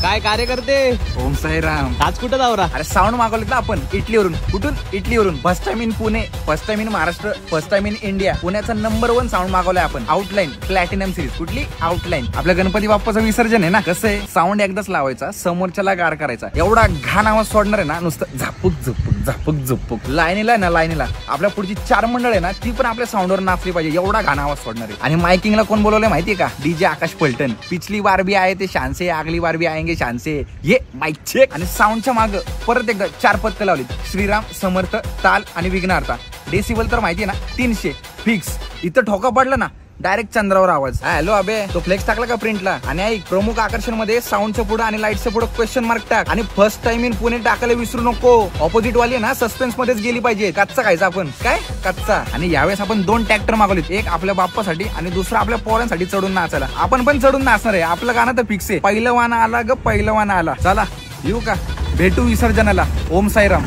काय कार्यकर्ते? ओम साईराम. आज कुठं जावरा? अरे साऊंड मागवलेत ना आपण इटलीवरून. कुठून? इटलीवरून. First time in Pune, first time in Maharashtra, first time in India. पुण्याचा नंबर 1 साऊंड मागवलाय आपण. Outline platinum series. कुठली? आउटलाईन. आपल्या गणपती बाप्पाचं विसर्जन आहे ना, कसं आहे साऊंड एकदाच लावायचा, समोरच्याला गार करायचा. एवढा घाण आवाज सोडणार आहे ना, नुसतं झापूक झुपूक झापूक झुपूक. लाईनीला ना लाईनीला आपल्या पुढची 4 मंडळ आहे ना, ती पण आपल्या साऊंडवर नाचली पाहिजे. एवढा घाण आवाज सोडणार आहे. आणि मायकिंगला कोण बोलवलंय माहितीये का? डीजे आकाश पलटन. पिछली बार भी आए ते शानसे, अगली बार भी आएंगे शानसे. ये माइक चेक. आणि साऊंडच्या माग परत एकदा 4 पत्ते लावली. श्रीराम, समर्थ, ताल आणि विघ्नार्था. डेसिबल तर माहितीये ना 300 फिक्स. इथं ठोका पडला ना डायरेक्ट चंद्रावर आवाज. हॅलो अबे, तो फ्लेक्स टाकला का प्रिंटला? आणि ऐक, प्रमुख आकर्षण मध्ये साऊंडच्या पुढे आणि लाईटच्या पुढे क्वेश्चन मार्क टाक. आणि फर्स्ट टाइम इन पुणे टाकायला विसरू नको. ऑपोजिट वाली ना सस्पेन्स मध्येच गेली पाहिजे. कच्चा खायचा आपण. काय कच्चा. आणि यावेळेस आपण 2 ट्रॅक्टर मागवलेत. एक आपल्या बाप्पासाठी आणि दुसरा आपल्या पोरांसाठी चढून नाचायला. आपण पण चढून नाचणार आहे. आपलं गाणं तर फिक्स आहे. पहिलं वाना आला ग, पहिलं वाना आला. चला येऊ का? भेटू विसर्जनाला. ओम साईराम.